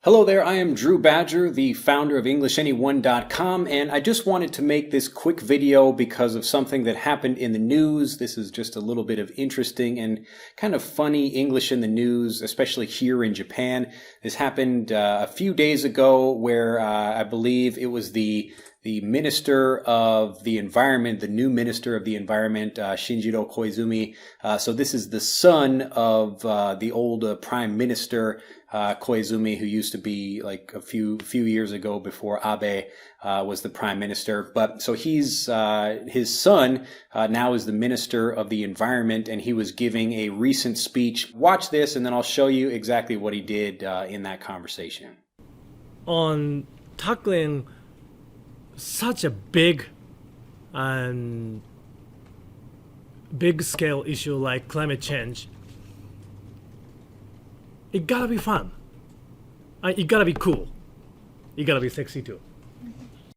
Hello there, I am Drew Badger, the founder of EnglishAnyone.com, and I just wanted to make this quick video because of something that happened in the news. This is just a little bit of interesting and kind of funny English in the news, especially here in Japan. This happened a few days ago where I believe it was the Minister of the Environment, the new Minister of the Environment, Shinjiro Koizumi. So this is the son of the old Prime Minister Koizumi, who used to be like a few years ago before Abe was the Prime Minister. But so he's his son now is the Minister of the Environment, and he was giving a recent speech. Watch this, and then I'll show you exactly what he did in that conversation. On tackling such a big and big scale issue like climate change, it gotta be fun. It gotta be cool. It gotta be sexy too.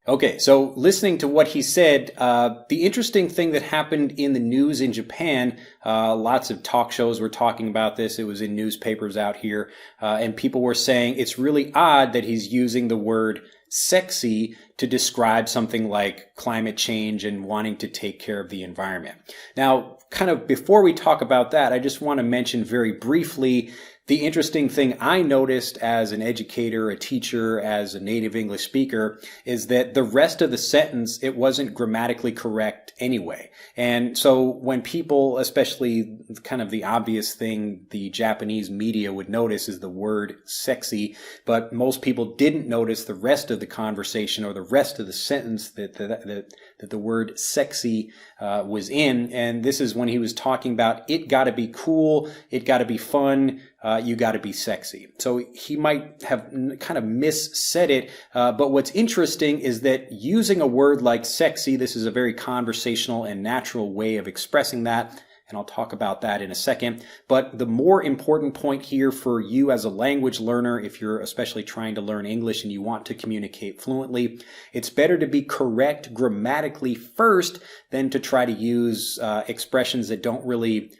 Okay, so listening to what he said, the interesting thing that happened in the news in Japan, lots of talk shows were talking about this. It was in newspapers out here, and people were saying it's really odd that he's using the word sexy to describe something like climate change and wanting to take care of the environment. Now, kind of before we talk about that, I just want to mention very briefly the interesting thing I noticed as an educator, a teacher, as a native English speaker, is that the rest of the sentence, it wasn't grammatically correct anyway. And so when people, especially kind of the obvious thing the Japanese media would notice is the word sexy, but most people didn't notice the rest of the conversation or the rest of the sentence that the word sexy was in. And this is when he was talking about it gotta be cool, it gotta be fun, you got to be sexy. So he might have kind of missaid it, but what's interesting is that using a word like sexy, this is a very conversational and natural way of expressing that, and I'll talk about that in a second. But the more important point here for you as a language learner, if you're especially trying to learn English and you want to communicate fluently, it's better to be correct grammatically first than to try to use expressions that don't really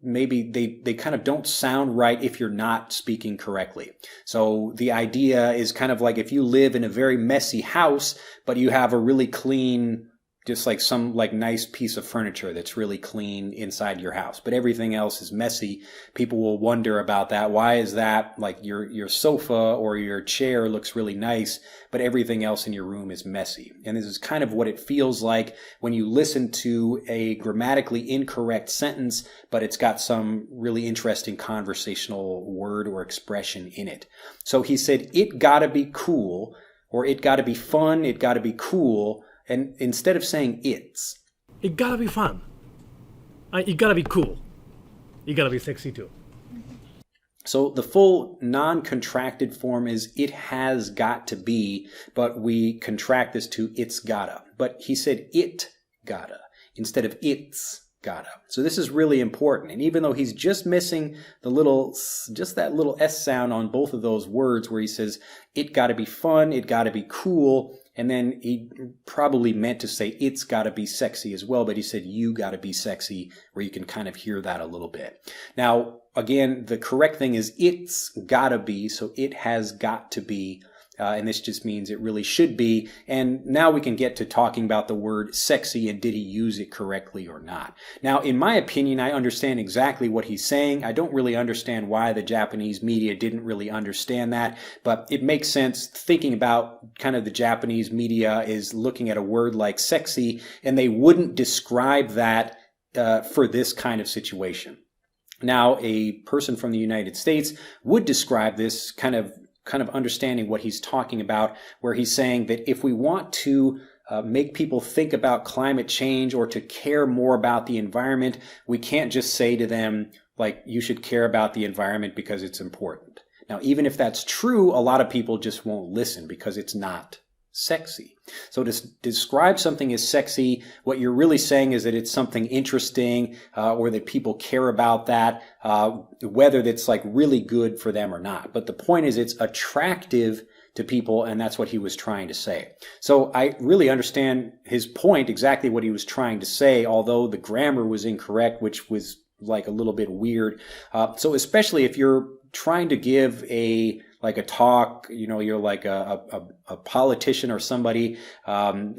maybe they kind of don't sound right if you're not speaking correctly. So the idea is kind of like if you live in a very messy house, but you have a really clean, just like some like nice piece of furniture that's really clean inside your house, but everything else is messy. People will wonder about that. Why is that? Like your sofa or your chair looks really nice, but everything else in your room is messy. And this is kind of what it feels like when you listen to a grammatically incorrect sentence, but it's got some really interesting conversational word or expression in it. So he said, it gotta be cool, or it gotta be fun, it gotta be cool. And instead of saying it gotta be fun. It gotta be cool. It gotta be sexy too. So the full non-contracted form is it has got to be, but we contract this to it's gotta. But he said it gotta instead of it's gotta. So this is really important. And even though he's just missing just that little S sound on both of those words where he says it gotta be fun, it gotta be cool, and then he probably meant to say it's got to be sexy as well, but he said you got to be sexy, where you can kind of hear that a little bit. Now, again, the correct thing is it's got to be, so it has got to be, and this just means it really should be. And now we can get to talking about the word sexy and did he use it correctly or not. Now, in my opinion, I understand exactly what he's saying. I don't really understand why the Japanese media didn't really understand that, but it makes sense thinking about kind of the Japanese media is looking at a word like sexy, and they wouldn't describe that for this kind of situation. Now, a person from the United States would describe this kind of understanding what he's talking about, where he's saying that if we want to make people think about climate change or to care more about the environment, we can't just say to them, like, you should care about the environment because it's important. Now, even if that's true, a lot of people just won't listen because it's not sexy. So to describe something as sexy, what you're really saying is that it's something interesting or that people care about that, whether that's like really good for them or not. But the point is it's attractive to people, and that's what he was trying to say. So I really understand his point, exactly what he was trying to say, although the grammar was incorrect, which was like a little bit weird. So especially if you're trying to give like a talk, you're like a politician or somebody, and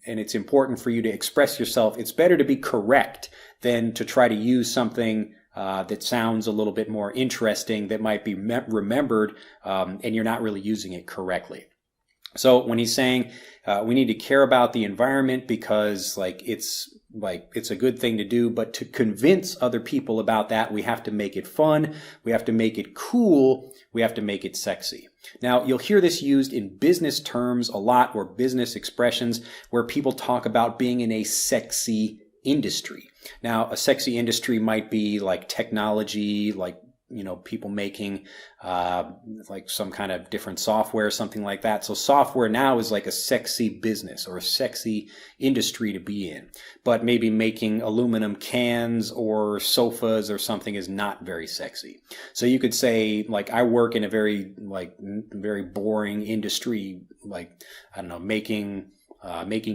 it's important for you to express yourself, it's better to be correct than to try to use something that sounds a little bit more interesting, that might be remembered, and you're not really using it correctly. So when he's saying we need to care about the environment because it's a good thing to do, but to convince other people about that, we have to make it fun, we have to make it cool, we have to make it sexy. Now, you'll hear this used in business terms a lot, or business expressions, where people talk about being in a sexy industry. Now, a sexy industry might be like technology, like people making like some kind of different software, something like that. So software now is like a sexy business or a sexy industry to be in. But maybe making aluminum cans or sofas or something is not very sexy. So you could say, like, I work in a very boring industry, like, I don't know, making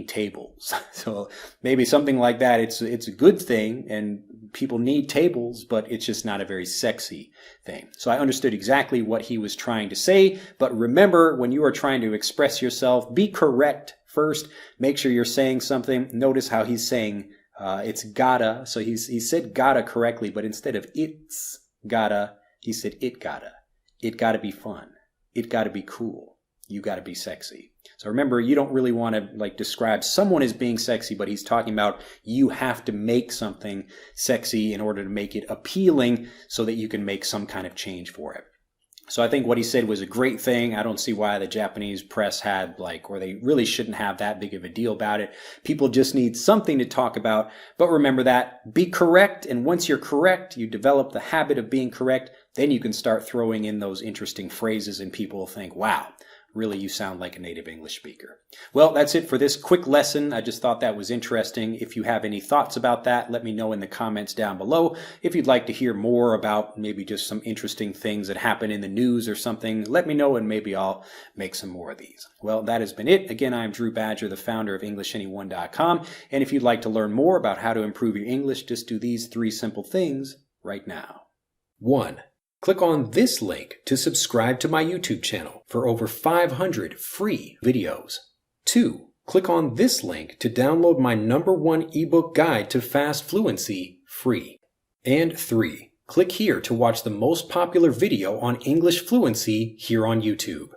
tables. So maybe something like that. It's a good thing, and people need tables, but it's just not a very sexy thing. So I understood exactly what he was trying to say. But remember, when you are trying to express yourself, be correct first. Make sure you're saying something. Notice how he's saying it's gotta. So he said gotta correctly, but instead of it's gotta, he said it gotta. It gotta be fun. It gotta be cool. You gotta be sexy. So remember, you don't really want to describe someone as being sexy, but he's talking about you have to make something sexy in order to make it appealing so that you can make some kind of change for it. So I think what he said was a great thing. I don't see why the Japanese press had or they really shouldn't have that big of a deal about it. People just need something to talk about. But remember that, be correct. And once you're correct, you develop the habit of being correct. Then you can start throwing in those interesting phrases and people will think, wow, really, you sound like a native English speaker. Well, that's it for this quick lesson. I just thought that was interesting. If you have any thoughts about that, let me know in the comments down below. If you'd like to hear more about maybe just some interesting things that happen in the news or something, let me know and maybe I'll make some more of these. Well, that has been it. Again, I'm Drew Badger, the founder of EnglishAnyone.com. And if you'd like to learn more about how to improve your English, just do these 3 simple things right now. 1. Click on this link to subscribe to my YouTube channel for over 500 free videos. 2. Click on this link to download my #1 ebook guide to fast fluency free. And 3. Click here to watch the most popular video on English fluency here on YouTube.